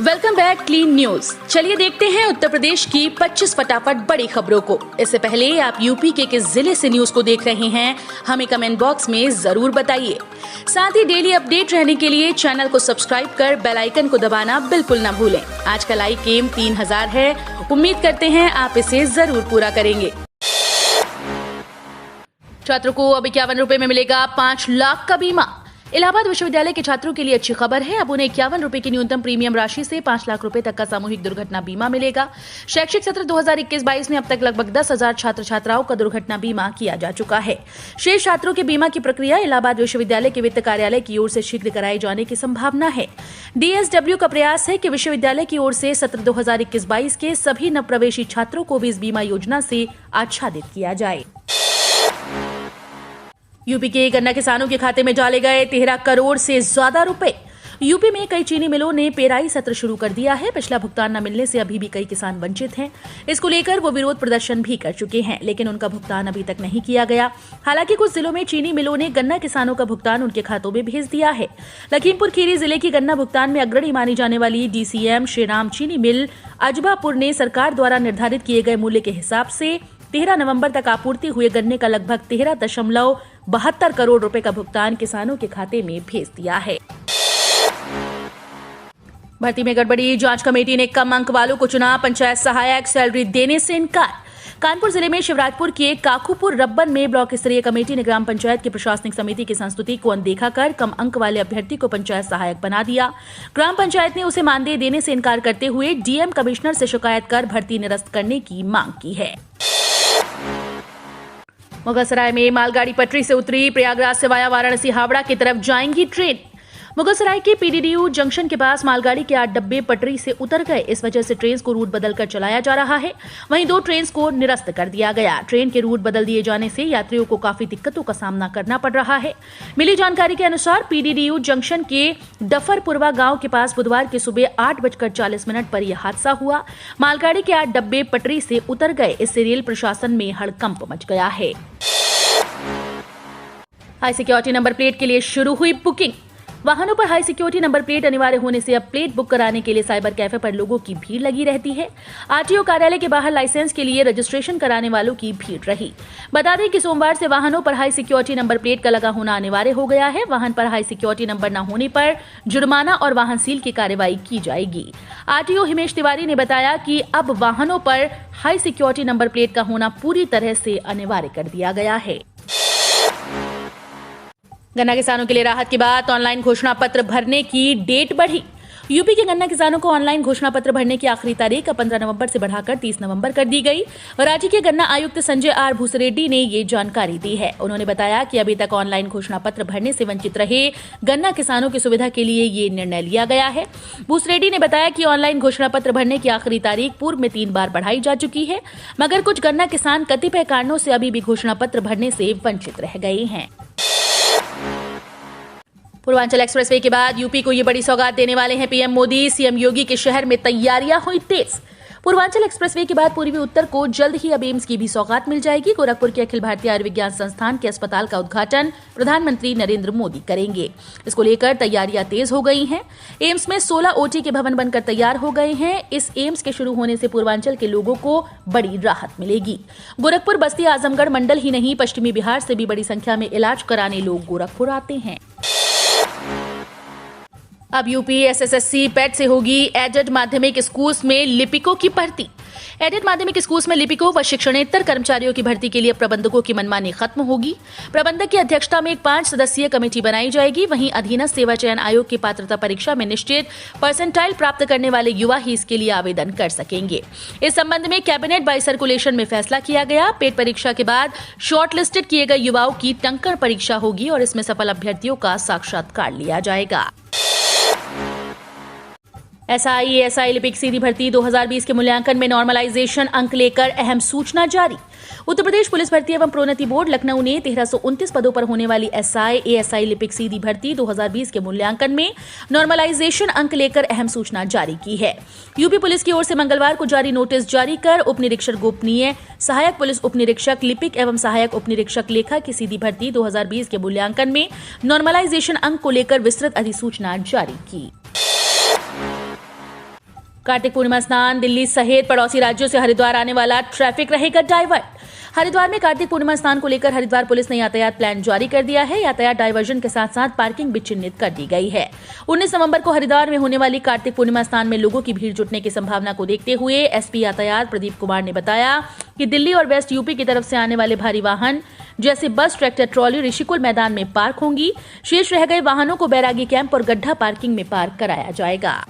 Welcome back clean news. चलिए देखते हैं उत्तर प्रदेश की 25 फटाफट बड़ी खबरों को। इससे पहले आप यूपी के किस जिले से न्यूज को देख रहे हैं, हमें कमेंट बॉक्स में जरूर बताइए। साथ ही डेली अपडेट रहने के लिए चैनल को सब्सक्राइब कर बेल आइकन को दबाना बिल्कुल न भूलें। आज का लाइक एम 3000 है, उम्मीद करते हैं आप इसे जरूर पूरा करेंगे। छात्रों को अब 51 रुपए में मिलेगा 5 लाख का बीमा। इलाहाबाद विश्वविद्यालय के छात्रों के लिए अच्छी खबर है। अब उन्हें 51 रुपए की न्यूनतम प्रीमियम राशि से 5 लाख रुपए तक का सामूहिक दुर्घटना बीमा मिलेगा। शैक्षिक सत्र 2021-22 में अब तक लगभग 10,000 छात्र छात्राओं का दुर्घटना बीमा किया जा चुका है। शेष छात्रों के बीमा की प्रक्रिया इलाहाबाद विश्वविद्यालय के वित्त कार्यालय की ओर से शीघ्र कराए जाने की संभावना है। DSW का प्रयास है कि विश्वविद्यालय की ओर से सत्र 2021-22 के सभी नवप्रवेशी छात्रों को भी इस बीमा योजना से आच्छादित किया जाए। यूपी के गन्ना किसानों के खाते में डाले गए 13 करोड़ से ज्यादा रुपए। यूपी में कई चीनी मिलों ने पेराई सत्र शुरू कर दिया है। पिछला भुगतान न मिलने से अभी भी कई किसान वंचित हैं। इसको लेकर वो विरोध प्रदर्शन भी कर चुके हैं, लेकिन उनका भुगतान अभी तक नहीं किया गया। हालांकि कुछ जिलों में चीनी मिलों ने गन्ना किसानों का भुगतान उनके खातों में भेज दिया है। लखीमपुर खीरी जिले की गन्ना भुगतान में अग्रणी मानी जाने वाली DCM श्रीराम चीनी मिल अजबापुर ने सरकार द्वारा निर्धारित किए गए मूल्य के हिसाब से 13 नवंबर तक आपूर्ति हुए गन्ने का लगभग 13.72 करोड़ रुपए का भुगतान किसानों के खाते में भेज दिया है। भर्ती में गड़बड़ी, जांच कमेटी ने कम अंक वालों को चुना, पंचायत सहायक सैलरी देने से इनकार। कानपुर जिले में शिवराजपुर के काकूपुर रब्बन में ब्लॉक स्तरीय कमेटी ने ग्राम पंचायत की प्रशासनिक समिति की संस्तुति को अनदेखा कर कम अंक वाले अभ्यर्थी को पंचायत सहायक बना दिया। ग्राम पंचायत ने उसे मानदेय देने से इनकार करते हुए DM कमिश्नर से शिकायत कर भर्ती निरस्त करने की मांग की है। मुगलसराय में मालगाड़ी पटरी से उतरी, प्रयागराज से वाया वाराणसी हावड़ा की तरफ जाएंगी ट्रेन। मुगलसराय के PDDU जंक्शन के पास मालगाड़ी के 8 डब्बे पटरी से उतर गए। इस वजह से ट्रेन को रूट बदलकर चलाया जा रहा है। वहीं 2 ट्रेन को निरस्त कर दिया गया। ट्रेन के रूट बदल दिए जाने से यात्रियों को काफी दिक्कतों का सामना करना पड़ रहा है। मिली जानकारी के अनुसार PDDU जंक्शन के डफरपुरवा गांव के पास बुधवार की सुबह 8:40 पर यह हादसा हुआ। मालगाड़ी के 8 डब्बे पटरी से उतर गए। इससे रेल प्रशासन में हड़कंप मच गया है। हाई सिक्योरिटी नंबर प्लेट के लिए शुरू हुई बुकिंग। वाहनों पर हाई सिक्योरिटी नंबर प्लेट अनिवार्य होने से अब प्लेट बुक कराने के लिए साइबर कैफे पर लोगों की भीड़ लगी रहती है। RTO कार्यालय के बाहर लाइसेंस के लिए रजिस्ट्रेशन कराने वालों की भीड़ रही। बता दें कि सोमवार से वाहनों पर हाई सिक्योरिटी नंबर प्लेट का लगा होना अनिवार्य हो गया है। वाहन पर हाई सिक्योरिटी नंबर न होने पर जुर्माना और वाहन सील की कार्रवाई की जाएगी। RTO हिमेश तिवारी ने बताया कि अब वाहनों पर हाई सिक्योरिटी नंबर प्लेट का होना पूरी तरह से अनिवार्य कर दिया गया है। गन्ना किसानों के लिए राहत की बात, ऑनलाइन घोषणा पत्र भरने की डेट बढ़ी। यूपी के गन्ना किसानों को ऑनलाइन घोषणा पत्र भरने की आखिरी तारीख 15 नवंबर से बढ़ाकर 30 नवंबर कर दी गई। राज्य के गन्ना आयुक्त संजय R भूसरेड्डी ने ये जानकारी दी है। उन्होंने बताया कि अभी तक ऑनलाइन घोषणा पत्र भरने से वंचित रहे गन्ना किसानों की सुविधा के लिए ये निर्णय लिया गया है। भूसरेड्डी ने बताया कि ऑनलाइन घोषणा पत्र भरने की आखिरी तारीख पूर्व में 3 बार बढ़ाई जा चुकी है, मगर कुछ गन्ना किसान कतिपय कारणों से अभी भी घोषणा पत्र भरने से वंचित रह गए हैं। पूर्वांचल एक्सप्रेसवे के बाद यूपी को ये बड़ी सौगात देने वाले हैं PM मोदी। CM योगी के शहर में तैयारियां हुई तेज। पूर्वांचल एक्सप्रेसवे के बाद पूर्वी उत्तर को जल्द ही अब एम्स की भी सौगात मिल जाएगी। गोरखपुर के अखिल भारतीय आयुर्विज्ञान संस्थान के अस्पताल का उद्घाटन प्रधानमंत्री नरेंद्र मोदी करेंगे। इसको लेकर तैयारियां तेज हो गई हैं। एम्स में 16 OT के भवन बनकर तैयार हो गए हैं। इस एम्स के शुरू होने से पूर्वांचल के लोगों को बड़ी राहत मिलेगी। गोरखपुर, बस्ती, आजमगढ़ मंडल ही नहीं, पश्चिमी बिहार से भी बड़ी संख्या में इलाज कराने लोग गोरखपुर आते हैं। अब UP SSSC पेट से होगी एडेड माध्यमिक स्कूल्स में लिपिकों की भर्ती। एडेड माध्यमिक स्कूल्स में लिपिकों व शिक्षणेतर कर्मचारियों की भर्ती के लिए प्रबंधकों की मनमानी खत्म होगी। प्रबंधक की अध्यक्षता में एक 5 सदस्यीय कमेटी बनाई जाएगी। वहीं अधीनस्थ सेवा चयन आयोग की पात्रता परीक्षा में निश्चित परसेंटाइल प्राप्त करने वाले युवा ही इसके लिए आवेदन कर सकेंगे। इस संबंध में कैबिनेट बाय सर्कुलेशन में फैसला किया गया। पेट परीक्षा के बाद शॉर्टलिस्टेड किए गए युवाओं की टंकण परीक्षा होगी और इसमें सफल अभ्यर्थियों का साक्षात्कार लिया जाएगा। SI लिपिक सीधी भर्ती 2020 के मूल्यांकन में नॉर्मलाइजेशन अंक लेकर अहम सूचना जारी। उत्तर प्रदेश पुलिस भर्ती एवं प्रोन्नति बोर्ड लखनऊ ने 1329 पदों पर होने वाली ASI लिपिक सीधी भर्ती 2020 के मूल्यांकन में नॉर्मलाइजेशन अंक लेकर अहम सूचना जारी की है। यूपी पुलिस की ओर से मंगलवार को जारी नोटिस जारी कर उप निरीक्षक गोपनीय, सहायक पुलिस उप निरीक्षक लिपिक एवं सहायक उप निरीक्षक लेखा की सीधी भर्ती 2020 के मूल्यांकन में नॉर्मलाइजेशन अंक को लेकर विस्तृत अधिसूचना जारी की। कार्तिक पूर्णिमा स्नान, दिल्ली सहित पड़ोसी राज्यों से हरिद्वार आने वाला ट्रैफिक रहेगा डाइवर्ट। हरिद्वार में कार्तिक पूर्णिमा स्नान को लेकर हरिद्वार पुलिस ने यातायात प्लान जारी कर दिया है। यातायात डायवर्जन के साथ साथ पार्किंग भी चिन्हित कर दी गई है। 19 नवंबर को हरिद्वार में होने वाली कार्तिक पूर्णिमा स्नान में लोगों की भीड़ जुटने की संभावना को देखते हुए एसपी यातायात प्रदीप कुमार ने बताया कि दिल्ली और वेस्ट यूपी की तरफ से आने वाले भारी वाहन जैसे बस, ट्रैक्टर, ट्रॉली ऋषिकुल मैदान में पार्क होंगी। शेष रह गए वाहनों को बैरागी कैंप और गड्ढा पार्किंग में पार्क कराया जाएगा।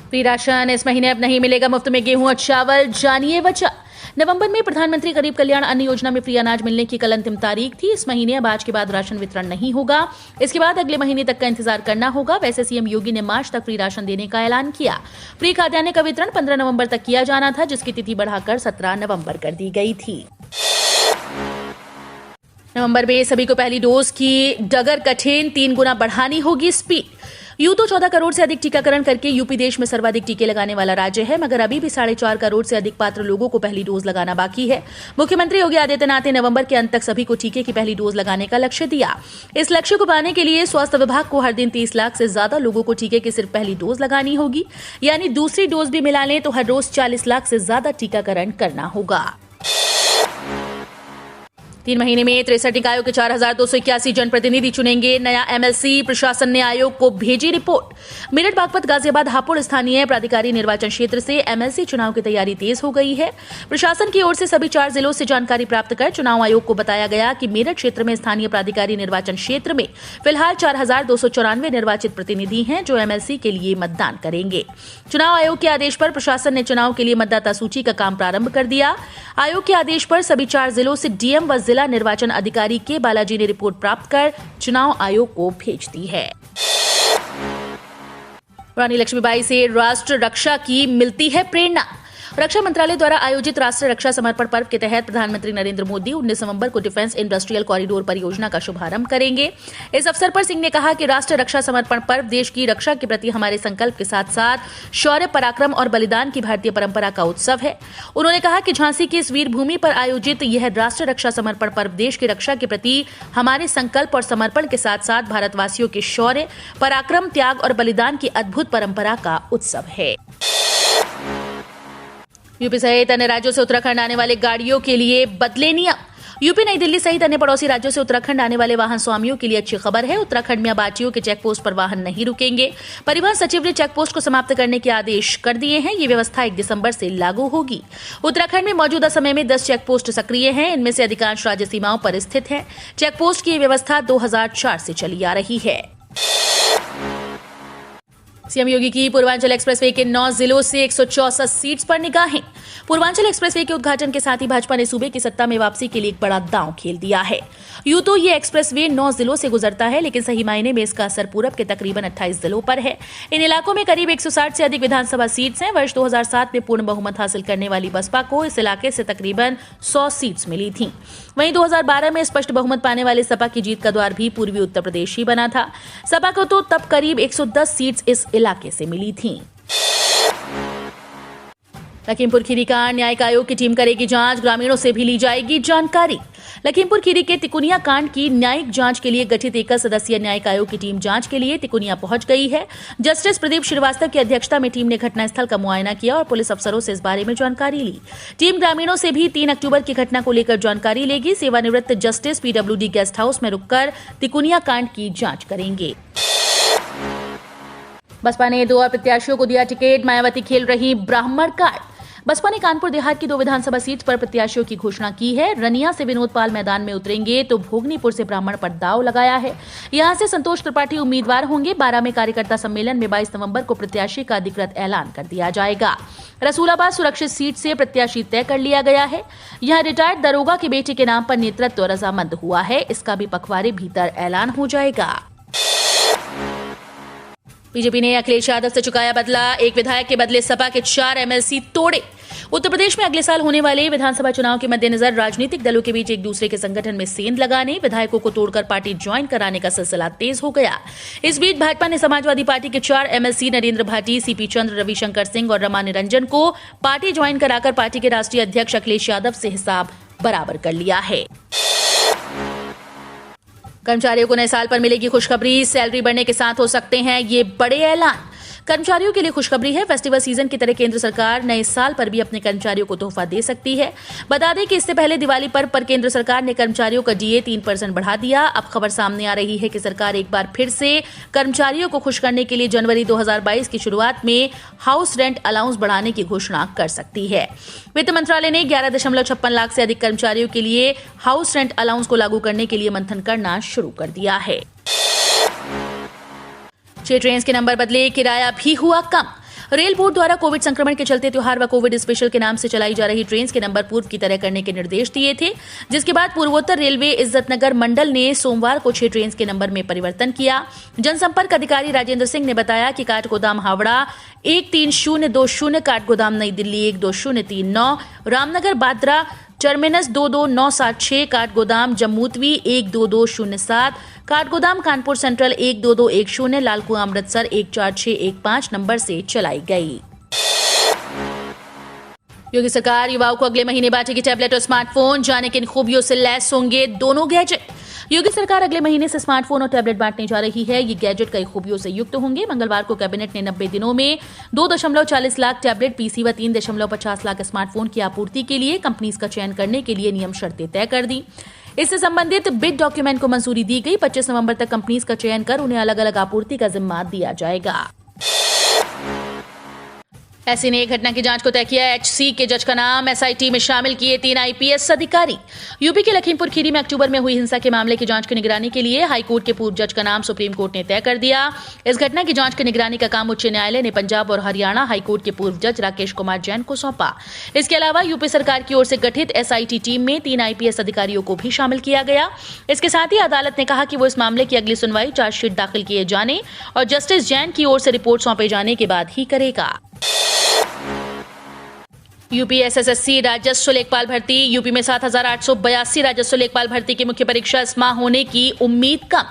फ्री राशन, इस महीने अब नहीं मिलेगा मुफ्त में गेहूं और चावल, जानिए वजह। नवंबर में प्रधानमंत्री गरीब कल्याण अन्न योजना में फ्री अनाज मिलने की कल अंतिम तारीख थी। इस महीने अब आज के बाद राशन वितरण नहीं होगा। इसके बाद अगले महीने तक का इंतजार करना होगा। वैसे सीएम योगी ने मार्च तक फ्री राशन देने का ऐलान किया। फ्री खाद्यान्न का वितरण 15 नवंबर तक किया जाना था, जिसकी तिथि बढ़ाकर 17 नवंबर कर दी गई थी। नवंबर में सभी को पहली डोज की डगर कठिन, 3 गुना बढ़ानी होगी स्पीड। यूं तो 14 करोड़ से अधिक टीकाकरण करके यूपी देश में सर्वाधिक टीके लगाने वाला राज्य है, मगर अभी भी 4.5 करोड़ से अधिक पात्र लोगों को पहली डोज लगाना बाकी है। मुख्यमंत्री योगी आदित्यनाथ ने नवंबर के अंत तक सभी को टीके की पहली डोज लगाने का लक्ष्य दिया। इस लक्ष्य को पाने के लिए स्वास्थ्य विभाग को हर दिन 30 लाख से ज्यादा लोगों को टीके की सिर्फ पहली डोज लगानी होगी, यानी दूसरी डोज भी मिला लें तो हर रोज 40 लाख से ज्यादा टीकाकरण करना होगा। 3 महीने में 63 निकायों के 4,281 जनप्रतिनिधि चुनेंगे नया एमएलसी। प्रशासन ने आयोग को भेजी रिपोर्ट। मेरठ, बागपत, गाजियाबाद, हापुड़ स्थानीय प्राधिकारी निर्वाचन क्षेत्र से एमएलसी चुनाव की तैयारी तेज हो गई है। प्रशासन की ओर से सभी 4 जिलों से जानकारी प्राप्त कर चुनाव आयोग को बताया गया कि मेरठ क्षेत्र में स्थानीय प्राधिकारी निर्वाचन क्षेत्र में फिलहाल 4,294 निर्वाचित प्रतिनिधि हैं जो एमएलसी के लिए मतदान करेंगे। चुनाव आयोग के आदेश पर प्रशासन ने चुनाव के लिए मतदाता सूची का काम प्रारंभ कर दिया। आयोग के आदेश पर सभी 4 जिलों से डीएम व जिला निर्वाचन अधिकारी के बालाजी ने रिपोर्ट प्राप्त कर चुनाव आयोग को भेज दी है। रानी लक्ष्मीबाई से राष्ट्र रक्षा की मिलती है प्रेरणा। रक्षा मंत्रालय द्वारा आयोजित राष्ट्रीय रक्षा समर्पण पर्व के तहत प्रधानमंत्री नरेंद्र मोदी 19 नवंबर को डिफेंस इंडस्ट्रियल कॉरिडोर परियोजना का शुभारंभ करेंगे। इस अवसर पर सिंह ने कहा कि राष्ट्रीय रक्षा समर्पण पर्व देश की रक्षा के प्रति हमारे संकल्प के साथ साथ शौर्य, पराक्रम और बलिदान की भारतीय परंपरा का उत्सव है। उन्होंने कहा कि झांसी की इस वीर भूमि पर आयोजित यह राष्ट्रीय रक्षा समर्पण पर्व देश की रक्षा के प्रति हमारे संकल्प और समर्पण के साथ साथ भारतवासियों के शौर्य, पराक्रम, त्याग और बलिदान की अद्भुत परंपरा का उत्सव है। यूपी सहित अन्य राज्यों से उत्तराखंड आने वाले गाड़ियों के लिए बदले नियम। यूपी, नई दिल्ली सहित अन्य पड़ोसी राज्यों से उत्तराखंड आने वाले वाहन स्वामियों के लिए अच्छी खबर है। उत्तराखंड में अब आरटीओ के चेक पोस्ट पर वाहन नहीं रुकेंगे। परिवहन सचिव ने चेक पोस्ट को समाप्त करने के आदेश कर दिए हैं। ये व्यवस्था 1 दिसंबर से लागू होगी। उत्तराखंड में मौजूदा समय में 10 चेक पोस्ट सक्रिय हैं। इनमें से अधिकांश राज्य सीमाओं पर स्थित हैं। चेक पोस्ट की यह व्यवस्था 2004 से चली आ रही है। सीएम योगी की पूर्वांचल एक्सप्रेसवे के 9 जिलों से 164 सीट्स पर निगाहें। पूर्वांचल एक्सप्रेसवे के उद्घाटन के साथ ही भाजपा ने सूबे की सत्ता में वापसी के लिए एक बड़ा दांव खेल दिया है। यूं तो ये एक्सप्रेसवे 9 जिलों से गुजरता है, लेकिन सही मायने में इसका असर पूरब के तकरीबन 28 जिलों पर है। इन इलाकों में करीब 160 से अधिक विधानसभा सीट्स हैं। वर्ष 2007 में पूर्ण बहुमत हासिल करने वाली बसपा को इस इलाके से तकरीबन 100 सीट्स मिली थी। वहीं 2012 में स्पष्ट बहुमत पाने वाले सपा की जीत का द्वार भी पूर्वी उत्तर प्रदेश ही बना था। सपा को तो तब करीब 110 सीट्स इस इलाके से मिली थीं। लखीमपुर खीरी कांड, न्यायिक आयोग की टीम करेगी जांच, ग्रामीणों से भी ली जाएगी जानकारी। लखीमपुर खीरी के तिकुनिया कांड की न्यायिक जांच के लिए गठित 1 सदस्यीय न्यायिक आयोग की टीम जांच के लिए तिकुनिया पहुंच गई है। जस्टिस प्रदीप श्रीवास्तव की अध्यक्षता में टीम ने घटनास्थल का मुआयना किया और पुलिस अफसरों से इस बारे में जानकारी ली। टीम ग्रामीणों से भी 3 अक्टूबर की घटना को लेकर जानकारी लेगी। सेवानिवृत्त जस्टिस पीडब्ल्यूडी गेस्ट हाउस में रुककर तिकुनिया कांड की जांच करेंगे। बसपा ने 2 और प्रत्याशियों को दिया टिकट, मायावती खेल रही ब्राह्मण कार्ड। बसपा ने कानपुर देहात की 2 विधानसभा सीट पर प्रत्याशियों की घोषणा की है। रनिया से विनोद पाल मैदान में उतरेंगे तो भोगनीपुर से ब्राह्मण पर दाव लगाया है। यहां से संतोष त्रिपाठी उम्मीदवार होंगे। 12 में कार्यकर्ता सम्मेलन में 22 नवंबर को प्रत्याशी का अधिकृत ऐलान कर दिया जाएगा। रसूलाबाद सुरक्षित सीट से प्रत्याशी तय कर लिया गया है। यहां रिटायर्ड दरोगा के बेटे के नाम पर नेतृत्व रजामंद हुआ है। इसका भी पखवाड़े भीतर ऐलान हो जाएगा। बीजेपी ने अखिलेश यादव से चुकाया बदला, 1 विधायक के बदले सपा के 4 एमएलसी तोड़े। उत्तर प्रदेश में अगले साल होने वाले विधानसभा चुनाव के मद्देनजर राजनीतिक दलों के बीच एक दूसरे के संगठन में सेंध लगाने, विधायकों को तोड़कर पार्टी ज्वाइन कराने का सिलसिला तेज हो गया। इस बीच भाजपा ने समाजवादी पार्टी के 4 एमएलसी नरेंद्र भाटी, सीपी चंद्र, रविशंकर सिंह और रमा निरंजन को पार्टी ज्वाइन कराकर पार्टी के राष्ट्रीय अध्यक्ष अखिलेश यादव से हिसाब बराबर कर लिया है। कर्मचारियों को नए साल पर मिलेगी खुशखबरी, सैलरी बढ़ने के साथ हो सकते हैं ये बड़े ऐलान। कर्मचारियों के लिए खुशखबरी है। फेस्टिवल सीजन की तरह केंद्र सरकार नए साल पर भी अपने कर्मचारियों को तोहफा दे सकती है। बता दें कि इससे पहले दिवाली पर्व पर केंद्र सरकार ने कर्मचारियों का डीए 3% बढ़ा दिया। अब खबर सामने आ रही है कि सरकार एक बार फिर से कर्मचारियों को खुश करने के लिए जनवरी 2022 की शुरुआत में हाउस रेंट अलाउंस बढ़ाने की घोषणा कर सकती है। वित्त मंत्रालय ने 11.56 लाख से अधिक कर्मचारियों के लिए हाउस रेंट अलाउंस को लागू करने के लिए मंथन करना शुरू कर दिया है। 6 ट्रेन के नंबर बदले, किराया भी हुआ कम। रेल बोर्ड द्वारा कोविड संक्रमण के चलते त्योहार व कोविड स्पेशल के नाम से चलाई जा रही ट्रेन के नंबर पूर्व की तरह करने के निर्देश दिए थे, जिसके बाद पूर्वोत्तर रेलवे इज्जतनगर मंडल ने सोमवार को 6 ट्रेन के नंबर में परिवर्तन किया। जनसंपर्क अधिकारी राजेंद्र सिंह ने बताया कि काठगोदाम हावड़ा 13020, काठगोदाम नई Delhi 12039, Ramnagar Bandra terminus 22976, Kathgodam Jammu Tawi 12207, Kathgodam Kanpur central 12210, Lalkuan Amritsar 14615 number से चलाई गई। योगी सरकार युवाओं को अगले महीने बांटेगी टैबलेट और स्मार्टफोन। जाने किन खूबियों से लैस होंगे दोनों गैजेट। योगी सरकार अगले महीने से स्मार्टफोन और टैबलेट बांटने जा रही है। ये गैजेट कई खूबियों से युक्त होंगे। मंगलवार को कैबिनेट ने 90 दिनों में 2.40 लाख टैबलेट पीसी व 3.50 लाख स्मार्टफोन की आपूर्ति के लिए कंपनीज का चयन करने के लिए नियम शर्तें तय कर दी। इससे संबंधित बिड डॉक्यूमेंट को मंजूरी दी गई। 25 नवंबर तक कंपनीज का चयन कर उन्हें अलग अलग आपूर्ति का जिम्मा दिया जाएगा। एससी ने एक घटना की जांच को तय किया। एचसी के जज का नाम। एसआईटी में शामिल किए 3 आईपीएस अधिकारी। यूपी के लखीमपुर खीरी में अक्टूबर में हुई हिंसा के मामले की जांच की निगरानी के लिए हाईकोर्ट के पूर्व जज का नाम सुप्रीम कोर्ट ने तय कर दिया। इस घटना की जांच की निगरानी का काम उच्च न्यायालय ने पंजाब और हरियाणा हाईकोर्ट के पूर्व जज राकेश कुमार जैन को सौंपा। इसके अलावा यूपी सरकार की ओर से गठित एसआईटी टीम में 3 आईपीएस अधिकारियों को भी शामिल किया गया। इसके साथ ही अदालत ने कहा कि वो इस मामले की अगली सुनवाई चार्जशीट दाखिल किए जाने और जस्टिस जैन की ओर से रिपोर्ट सौंपे जाने के बाद ही करेगा। यूपी एसएससी राजस्व लेखपाल भर्ती। यूपी में 7882 राजस्व लेखपाल भर्ती की मुख्य परीक्षा इस माह होने की उम्मीद कम।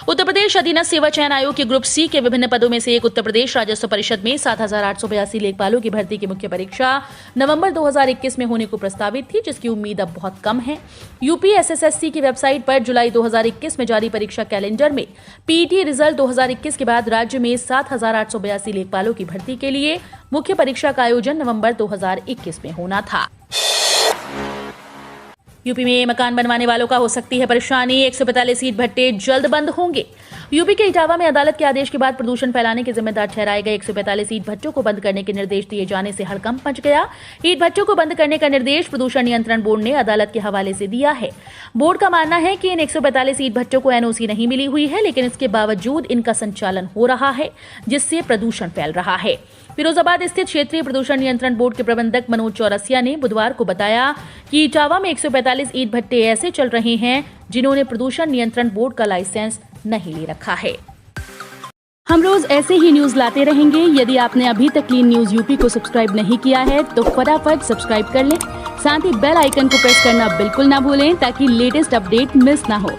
उत्तर प्रदेश अधीनस्थ सेवा चयन आयोग के ग्रुप सी के विभिन्न पदों में से एक उत्तर प्रदेश राजस्व परिषद में 7882 लेखपालों की भर्ती की मुख्य परीक्षा नवंबर 2021 में होने को प्रस्तावित थी, जिसकी उम्मीद अब बहुत कम है। यूपी एसएससी की वेबसाइट पर जुलाई 2021 में जारी परीक्षा कैलेंडर में पीईटी रिजल्ट 2021 के बाद राज्य में 7882 लेखपालों की भर्ती के लिए मुख्य परीक्षा का आयोजन नवंबर 2021 में होना था। यूपी में मकान बनवाने वालों का हो सकती है परेशानी। 145 ईंट भट्टे जल्द बंद होंगे। यूपी के इटावा में अदालत के आदेश के बाद प्रदूषण फैलाने के जिम्मेदार ठहराए गए 145 ईंट भट्टों को बंद करने के निर्देश दिए जाने से हड़कंप मच गया। ईंट भट्टों को बंद करने का निर्देश प्रदूषण नियंत्रण बोर्ड ने अदालत के हवाले से दिया है। बोर्ड का मानना है कि इन 145 ईंट भट्टों को एनओसी नहीं मिली हुई है, लेकिन इसके बावजूद इनका संचालन हो रहा है, जिससे प्रदूषण फैल रहा है। फिरोजाबाद स्थित क्षेत्रीय प्रदूषण नियंत्रण बोर्ड के प्रबंधक मनोज चौरसिया ने बुधवार को बताया कि इटावा में 145 ईंट भट्टे ऐसे चल रहे हैं जिन्होंने प्रदूषण नियंत्रण बोर्ड का लाइसेंस नहीं ले रखा है। हम रोज ऐसे ही न्यूज लाते रहेंगे। यदि आपने अभी तक क्लीन न्यूज यूपी को सब्सक्राइब नहीं किया है तो फटाफट सब्सक्राइब कर लें। साथ ही बेल आइकन को प्रेस करना बिल्कुल ना भूलें ताकि लेटेस्ट अपडेट मिस ना हो।